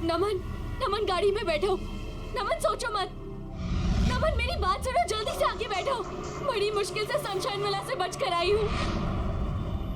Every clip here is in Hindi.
नमन, नमन गाड़ी में बैठो। नमन सोचो मत। नमन मेरी बात सुनो, जल्दी से आके बैठो। बड़ी मुश्किल से सनशाइन विला से बचकर आई हूँ।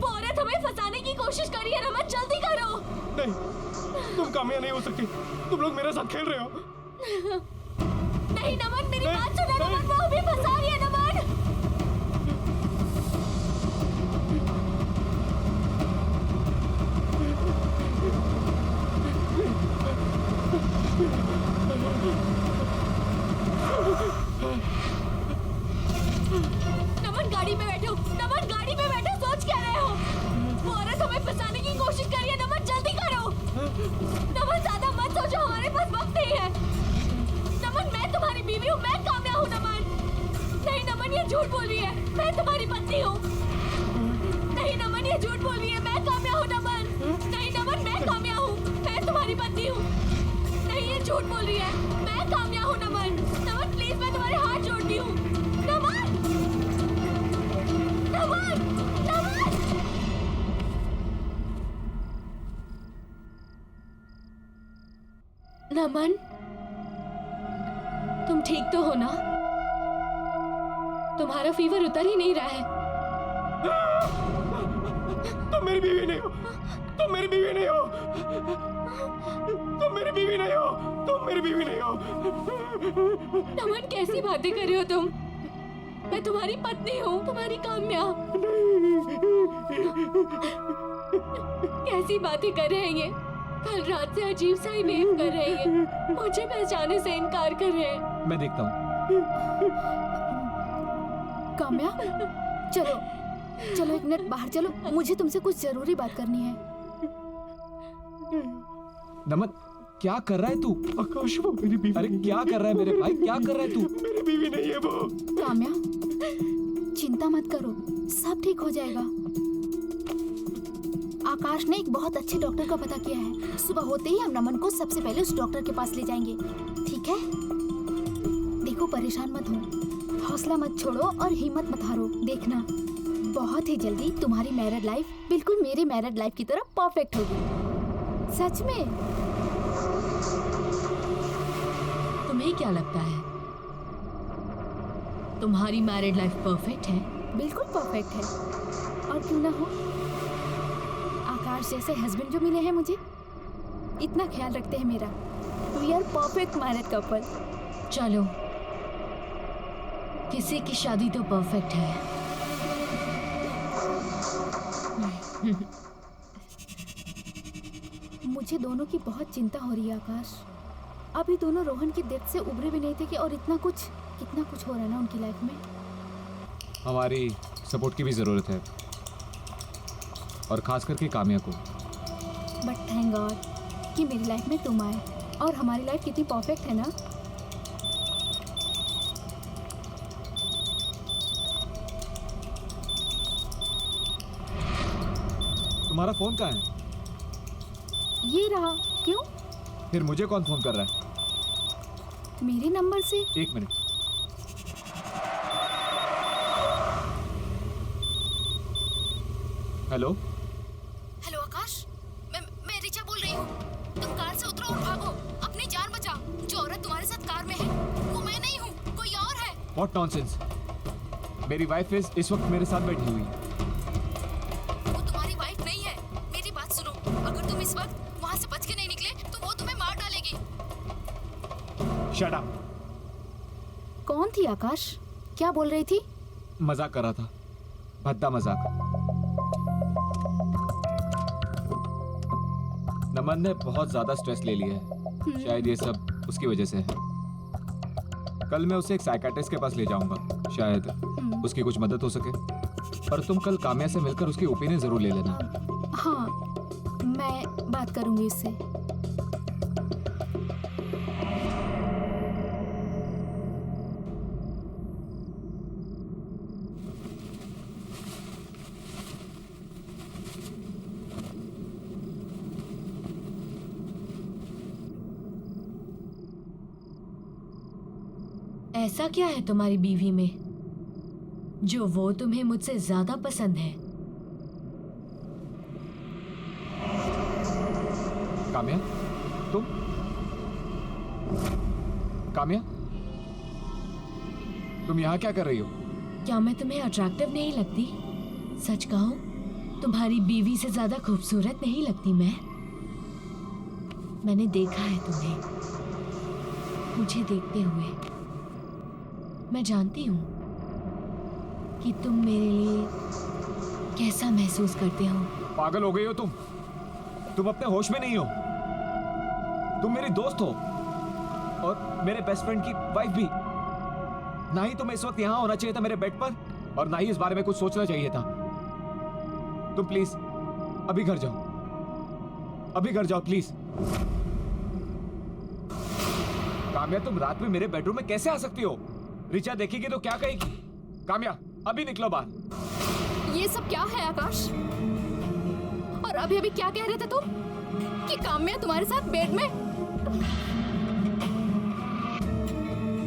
वो औरत हमें फंसाने की कोशिश कर रही है। नमन जल्दी करो। नहीं, तुम कामयाब नहीं हो सकती। तुम लोग मेरे साथ खेल रहे हो। नहीं नमन, मेरी बात सुनो। नमन वो हमें फंसा रही है। नमन नमन गाड़ी में बैठो। नमन गाड़ी में बैठो। सोच क्या रहे हो? वो औरत हमें फंसाने की कोशिश कर रही है। नमन जल्दी करो। नमन ज्यादा मत सोचो, हमारे पास वक्त नहीं है। नमन मैं तुम्हारी बीवी हूँ, मैं कामयाब हूँ। नमन नहीं, नमन ये झूठ बोल रही है। मैं तुम्हारी पत्नी हूँ। नहीं नमन ये झूठ बोल रही है। मैं कामयाब हूँ। नमन नहीं, नमन मैं कामयाब हूँ। मैं तुम्हारी पत्नी हूँ। नहीं ये झूठ बोल रही है। मैं कामयाब हूँ। नमन नमन प्लीज, मैं तुम्हारे हाथ जोड़ती हूँ। नमन नमन नमन नमन तुम ठीक तो हो ना? तुम्हारा फीवर उतर ही नहीं रहा है। तुम मेरी बीवी नहीं हो। तुम मेरी बीवी नहीं हो। तुम मेरी बीवी नहीं हो। तुम मेरी बीवी नहीं हो। नमन कैसी बातें कर रहे हो तुम? मैं तुम्हारी पत्नी हूँ, तुम्हारी कामयाब। कैसी बातें कर रहे हैं ये? कल रात से अजीब सा ही बिहेव कर रहे हैं। मुझे पहचाने से इनकार कर रहे हैं। मैं देखता हूँ। काम्या, चलो चलो एक मिनट बाहर चलो, मुझे तुमसे कुछ जरूरी बात करनी है। नमन क्या कर रहा है तू? आकाश वो मेरी बीवी। अरे क्या कर रहा है मेरे भाई? क्या कर रहा है तू? मेरी बीवी नहीं है वो। काम्या चिंता मत करो, सब ठीक हो जाएगा। आकाश ने एक बहुत अच्छे डॉक्टर का पता किया है। सुबह होते ही हम नमन को सबसे पहले उस डॉक्टर के पास ले जाएंगे, ठीक है? देखो परेशान मत हो, हौसला मत छोड़ो और हिम्मत मत हारो। देखना बहुत ही जल्दी तुम्हारी मैरिड लाइफ बिल्कुल मेरी मैरिड लाइफ की तरह परफेक्ट होगी। सच में। तुम्हें क्या लगता है तुम्हारी मैरिड लाइफ परफेक्ट है? बिल्कुल परफेक्ट है, और क्यों ना हो। आकाश जैसे हस्बैंड जो मिले हैं मुझे, इतना ख्याल रखते हैं मेरा। We are perfect married couple. चलो किसी की शादी तो परफेक्ट है। मुझे दोनों की बहुत चिंता हो रही है आकाश। अभी दोनों रोहन की डेथ से उभरे भी नहीं थे कि और कितना कुछ हो रहा है ना उनकी लाइफ में। हमारी सपोर्ट की भी ज़रूरत है, और खास करके काम्या को। बट थैंक गॉड कि मेरी लाइफ में तुम आए, और हमारी लाइफ कितनी परफेक्ट है ना। तुम्हारा फोन कहाँ है? ये रहा। क्यों? फिर मुझे कौन फोन कर रहा है? मेरे नंबर से। एक मिनट। हेलो हेलो आकाश, मैं रिचा बोल रही हूँ। तुम कार से उतरो और भागो, अपनी जान बचाओ। जो औरत तुम्हारे साथ कार में है वो मैं नहीं हूँ, कोई और है। What nonsense. मेरी वाइफ इस वक्त मेरे साथ बैठी हुई है। वो तुम्हारी वाइफ नहीं है। मेरी बात सुनो, अगर तुम इस वक्त वहाँ से बच के नहीं निकले तो वो तुम्हें मार डालेगी। Shut up. कौन थी आकाश? क्या बोल रही थी? मजाक कर रहा था, भद्दा मजाक। नमन ने बहुत ज्यादा स्ट्रेस ले लिया है, शायद ये सब उसकी वजह से है। कल मैं उसे एक साइकियाट्रिस्ट के पास ले जाऊंगा, शायद उसकी कुछ मदद हो सके। पर तुम कल काम्या से मिलकर उसकी ओपिनियन जरूर ले लेना। हाँ, मैं बात करूंगी इससे। ऐसा क्या है तुम्हारी बीवी में जो वो तुम्हें मुझसे ज्यादा पसंद है? काम्या, तुम? काम्या, तुम यहाँ क्या कर रही हो? क्या मैं तुम्हें अट्रैक्टिव नहीं लगती? सच कहो, तुम्हारी बीवी से ज्यादा खूबसूरत नहीं लगती मैं? मैंने देखा है तुम्हें, मुझे देखते हुए। मैं जानती हूँ कि तुम मेरे लिए कैसा महसूस करते हो। पागल हो गई हो तुम? तुम अपने होश में नहीं हो। तुम मेरी दोस्त हो और मेरे बेस्ट फ्रेंड की वाइफ भी। ना ही तुम्हें इस वक्त यहाँ होना चाहिए था मेरे बेड पर, और ना ही इस बारे में कुछ सोचना चाहिए था। तुम प्लीज अभी घर जाओ, अभी घर जाओ प्लीज। काम्या, तुम रात में मेरे बेडरूम में कैसे आ सकती हो? रिचा देखेगी तो क्या कहेगी? काम्या, अभी निकलो बाहर। ये सब क्या है आकाश? और अभी अभी क्या कह रहे थे तुम कि काम्या तुम्हारे साथ बेड में?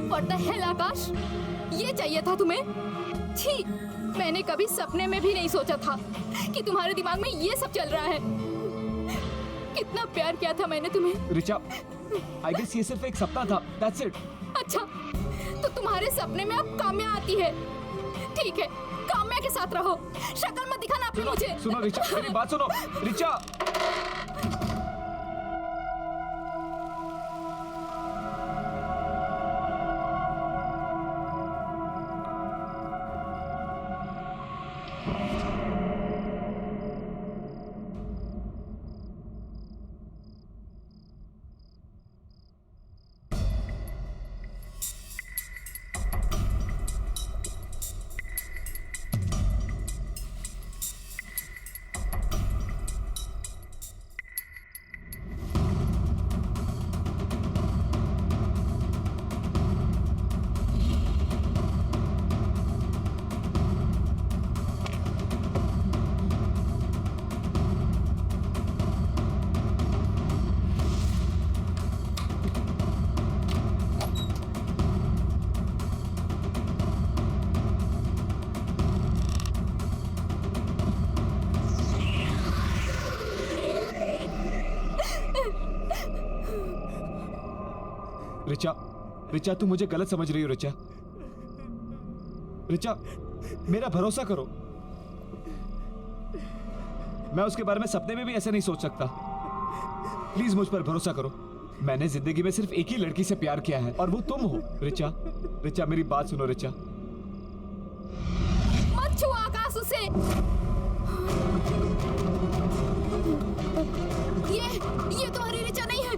What the hell आकाश, ये चाहिए था तुम्हें? छी, मैंने कभी सपने में भी नहीं सोचा था कि तुम्हारे दिमाग में ये सब चल रहा है। कितना प्यार किया था मैंने तुम्हें। रिचा, आई गेस ये सिर्फ एक सपना था, that's it। अच्छा, तो तुम्हारे सपने में अब काम्या आती है। ठीक है, काम्या के साथ रहो, शक्ल मत दिखाना अपनी मुझे। सुनो रिचा, मेरी बात सुनो। रिचा, रिचा, रिचा, तुम मुझे गलत समझ रही हो। रिचा, रिचा, मेरा भरोसा करो। मैं उसके बारे में सपने में भी ऐसे नहीं सोच सकता। प्लीज मुझ पर भरोसा करो। मैंने जिंदगी में सिर्फ एक ही लड़की से प्यार किया है और वो तुम हो। रिचा, रिचा, मेरी बात सुनो। रिचा, मत छुओ आकाश उसे। ये तुम्हारी रिचा नहीं है।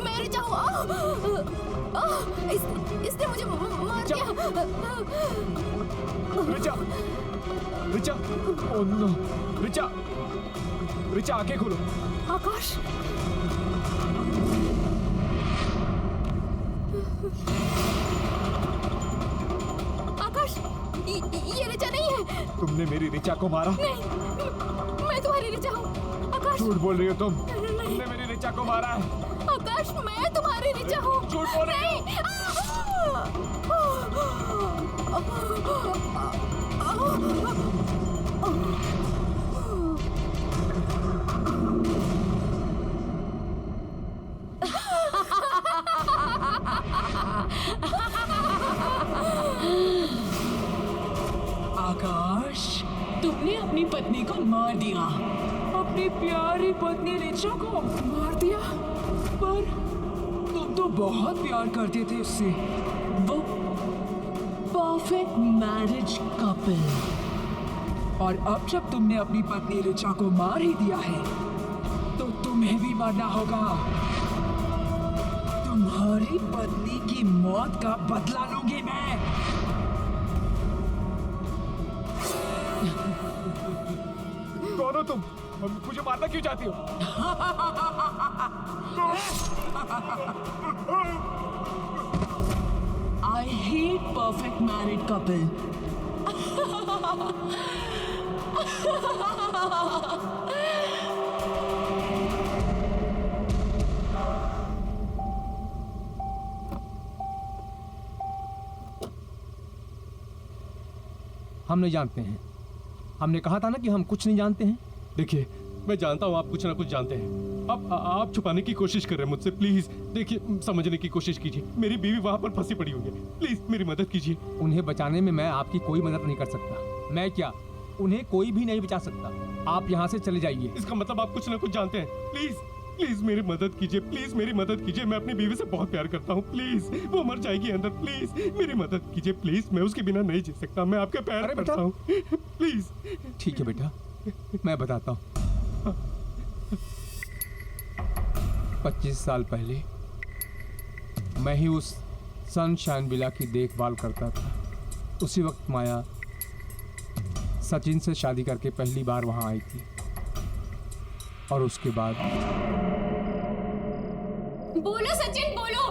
मैं रिचा हूँ। इसने मुझे मार दिया। Richa, Richa, oh no. रिचा, रिचा, आंखें खोलो। आकाश, आकाश, ये रिचा नहीं है। तुमने मेरी रिचा को मारा? नहीं, मैं तुम्हारी रिचा हूँ। आकाश, झूठ बोल रही हो तुम। तुमने मेरी रिचा को मारा है। आकाश, मैं तुम्हारी रिचा हूँ। झूठ बोल रही हो। आकाश, तुमने अपनी पत्नी को मार दिया। अपनी प्यारी पत्नी रिचा को मार दिया? पर तुम तो बहुत प्यार करते थे उससे। वो परफेक्ट मैरिज कपल। और अब जब तुमने अपनी पत्नी रिचा को मार ही दिया है, तो तुम्हें भी मरना होगा। तुम्हारी पत्नी की मौत का बदला लूंगी मैं। कौन हो तुम? मुझे मारना क्यों चाहती हो? I hate perfect married couple. हम नहीं जानते हैं। हमने कहा था ना कि हम कुछ नहीं जानते हैं। देखिए, मैं जानता हूँ आप कुछ ना कुछ जानते हैं, आप छुपाने की कोशिश कर रहे हैं मुझसे। प्लीज देखिए, समझने की कोशिश कीजिए। मेरी बीवी वहाँ पर फंसी पड़ी हुई है। प्लीज मेरी मदद कीजिए। उन्हें बचाने में मैं आपकी कोई मदद नहीं कर सकता। मैं क्या, उन्हें कोई भी नहीं बचा सकता। आप यहाँ से चले जाइए। इसका मतलब आप कुछ ना कुछ जानते हैं। प्लीज प्लीज मेरी मदद कीजिए। प्लीज मेरी मदद कीजिए। मैं अपनी बीवी से बहुत प्यार करता हूँ। प्लीज, वो मर जाएगी अंदर। प्लीज मेरी मदद कीजिए। प्लीज, मैं उसके बिना नहीं जी सकता। मैं आपके पैर अरे पड़ता बेटा। हूँ। प्लीज। ठीक है बेटा, मैं बताता हूँ। 25 साल पहले मैं ही उस सनशाइन विला की देखभाल करता था। उसी वक्त माया सचिन से शादी करके पहली बार वहां आई थी। और उसके बाद बोलो सचिन, बोलो।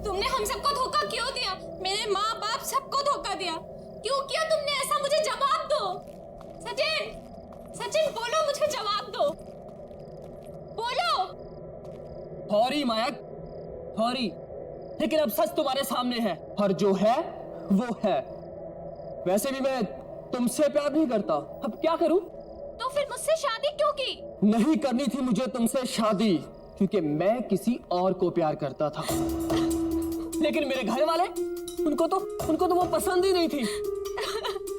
तुमने हम सबको धोखा क्यों दिया? मेरे माँ बाप सबको धोखा दिया। क्यों किया तुमने ऐसा? मुझे जवाब दो सचिन। सचिन बोलो, मुझे जवाब दो। बोलो। सॉरी मायक, सॉरी, लेकिन अब सच तुम्हारे सामने है और जो है वो है। वैसे भी मैं तुमसे प्यार नहीं करता, अब क्या करूं? तो फिर मुझसे शादी क्यों की? नहीं करनी थी मुझे तुमसे शादी, क्योंकि मैं किसी और को प्यार करता था। लेकिन मेरे घर वाले, उनको तो वो पसंद ही नहीं थी।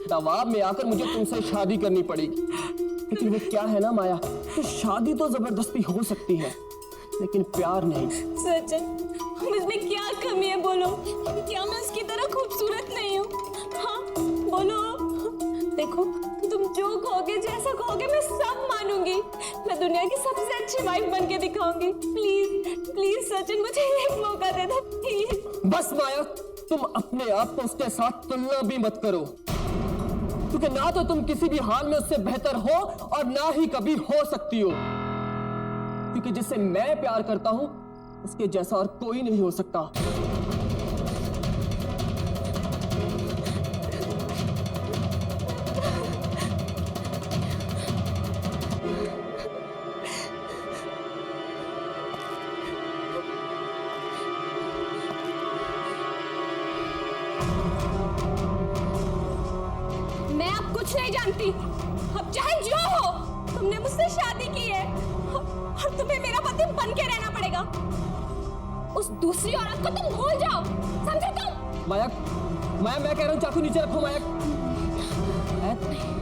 दबाव में आकर मुझे तुमसे शादी करनी पड़ेगी। लेकिन वो क्या है ना माया, तो शादी तो जबरदस्ती हो सकती है, लेकिन प्यार नहीं। सचिन, मुझमें क्या कमी है? बोलो, क्या मैं उसकी तरह खूबसूरत नहीं हूँ? हाँ बोलो। देखो, तुम जो कहोगे, जैसा कहोगे, मैं सब मानूंगी। मैं दुनिया की सबसे अच्छी वाइफ बन के दिखाऊंगी। प्लीज प्लीज सचिन, मुझे एक मौका दे दो प्लीज। बस माया, तुम अपने आप को उसके साथ तुलना भी मत करो, क्योंकि ना तो तुम किसी भी हाल में उससे बेहतर हो और ना ही कभी हो सकती हो। क्योंकि जिससे मैं प्यार करता हूं, उसके जैसा और कोई नहीं हो सकता। मैं अब कुछ नहीं जानती। अब चाहे जो हो, तुमने मुझसे शादी की है और तुम्हें मेरा पति बन के रहना पड़ेगा। उस दूसरी औरत को तुम भूल जाओ, समझे तुम? माया, मैं कह रहा हूं चाकू नीचे रखो माया।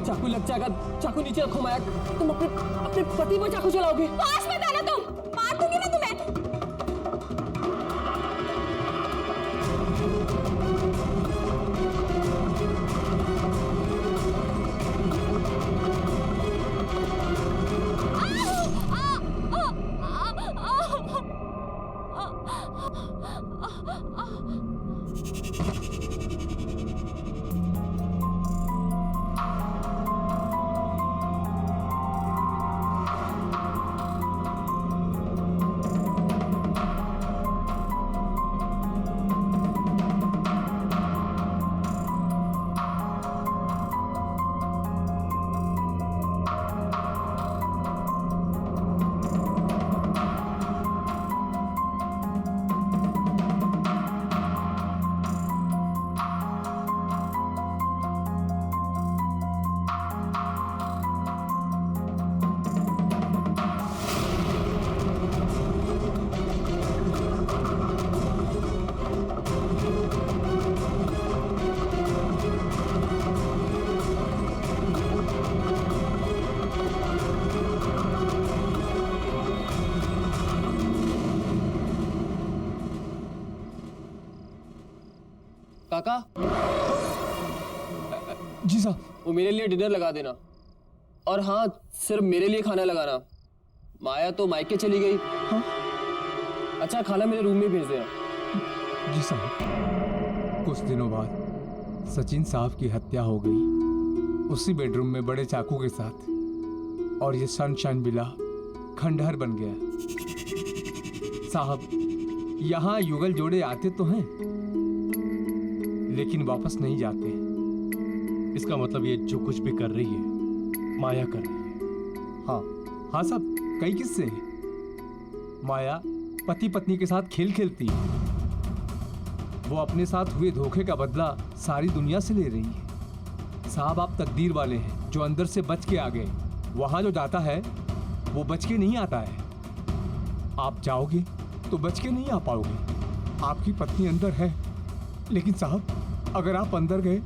चाकू लग जाएगा, चाकू नीचे रखो माया। तुम अपने पति पर चाकू चलाओगे? पास मत आना, तुम मार दूंगी मैं तुम्हें। काका, जी साहब। वो मेरे लिए डिनर लगा देना, और हाँ, सिर्फ मेरे लिए खाना लगाना। माया तो मायके चली गई। हाँ? अच्छा, खाना मेरे रूम में भेज देना। जी साहब। कुछ दिनों बाद सचिन साहब की हत्या हो गई, उसी बेडरूम में बड़े चाकू के साथ, और ये सनशाइन विला खंडहर बन गया। साहब, यहाँ युगल जोड़े आते तो हैं, लेकिन वापस नहीं जाते। इसका मतलब ये जो कुछ भी कर रही है, माया कर रही है। हाँ हाँ साहब, कई किस्से हैं। माया पति पत्नी के साथ खेल खेलती है। वो अपने साथ हुए धोखे का बदला सारी दुनिया से ले रही है। साहब, आप तकदीर वाले हैं जो अंदर से बच के आ गए। वहां जो जाता है वो बच के नहीं आता है। आप जाओगे तो बच के नहीं आ पाओगे। आपकी पत्नी अंदर है, लेकिन साहब अगर आप अंदर गए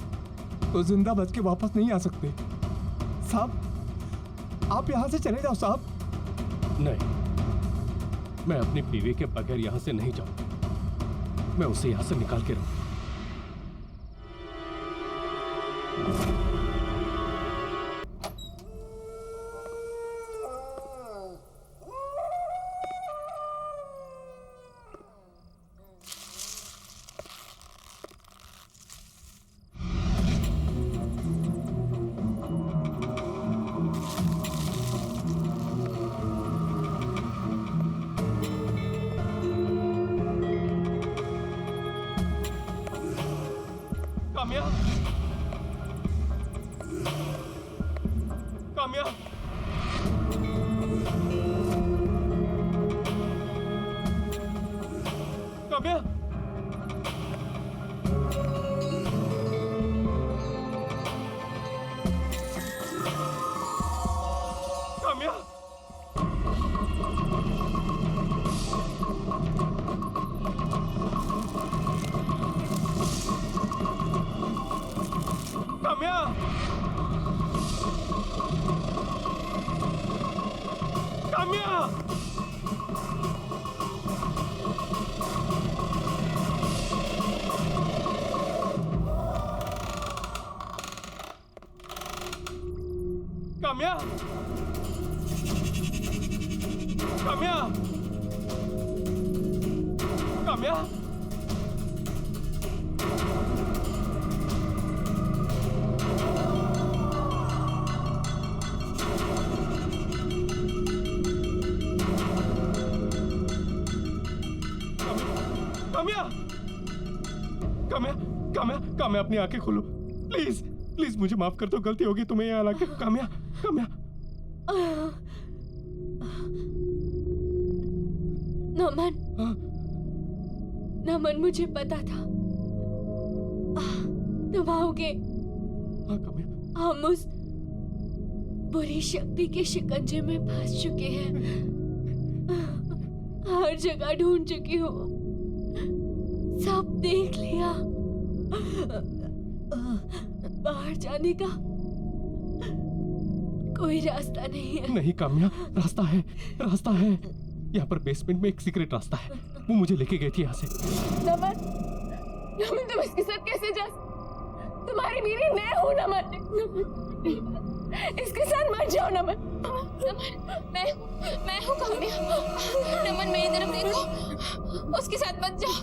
तो जिंदा बच के वापस नहीं आ सकते। साहब आप यहाँ से चले जाओ साहब। नहीं, मैं अपनी बीवी के बगैर यहां से नहीं जाऊंगा। मैं उसे यहां से निकाल के रहूंगा। काम्या, काम्या, काम्या, काम्या, काम्या, काम्या, काम्या, काम्या, काम्या, काम्या, काम्या, काम्या, काम्या, अपनी आंखें खोलो प्लीज, प्लीज मुझे माफ कर दो, गलती होगी तुम्हें यहाँ लाके। काम्या, काम्या, नमन, हाँ? नमन मुझे पता था तुम आओगे। हाँ काम्या, हम उस बुरी शक्ति के शिकंजे में फंस चुके हैं। हर जगह ढूंढ चुकी हूँ, सब देख लिया। बाहर जाने का कोई रास्ता नहीं है। नहीं काम्या, रास्ता है, रास्ता है। यहाँ पर बेसमेंट में एक सीक्रेट रास्ता है, वो मुझे लेके गई थी यहाँ से। नमन, नमन तुम इसके साथ कैसे जा? तुम्हारी बीवी मैं हूँ नमन। इसके साथ मत जाओ नमन। मैं हूँ काम्या। नमन मेरी तरफ देखो, उसके साथ मत जाओ।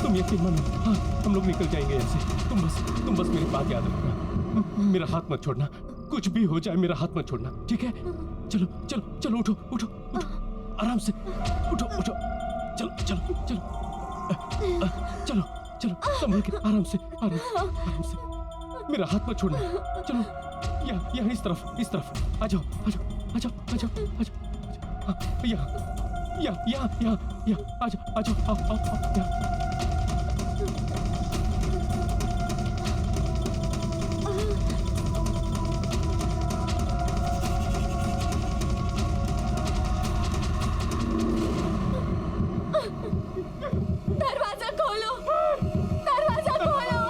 तुम यकीन मानो, हाँ हम लोग निकल जाएंगे ऐसे। तुम बस मेरी बात याद रखना, मेरा हाथ मत छोड़ना, कुछ भी हो जाए मेरा हाथ मत छोड़ना, ठीक है? चलो चलो चलो, उठो उठो उठो, आराम से उठो उठो, चलो चलो चलो चलो चलो, संभल के, आराम से आराम से, मेरा हाथ मत छोड़ना। चलो यहाँ इस तरफ आ जाओ आ जाओ आ जाओ आ जाओ आ जाओ, हाँ यहाँ आ जाओ आओ यहाँ। दरवाजा खोलो, दरवाजा खोलो,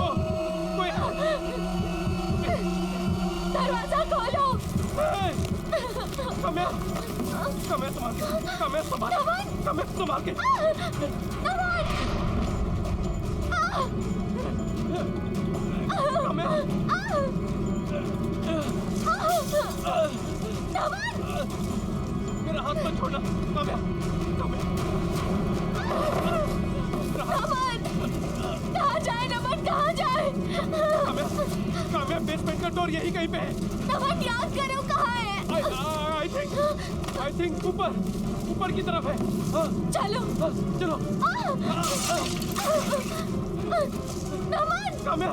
दरवाजा खोलो। काम्या, काम्या संभाल के। काम्या, मेरा हाथ मत छोड़ना काम्या, काम्या। नमन, कहाँ जाए नमन, कहाँ जाए? काम्या बेसमेंट का डोर यही कहीं पे है। नमन याद करो कहाँ है? आई थिंक ऊपर की तरफ है। हाँ, चलो हाँ, चलो। नमन काम्या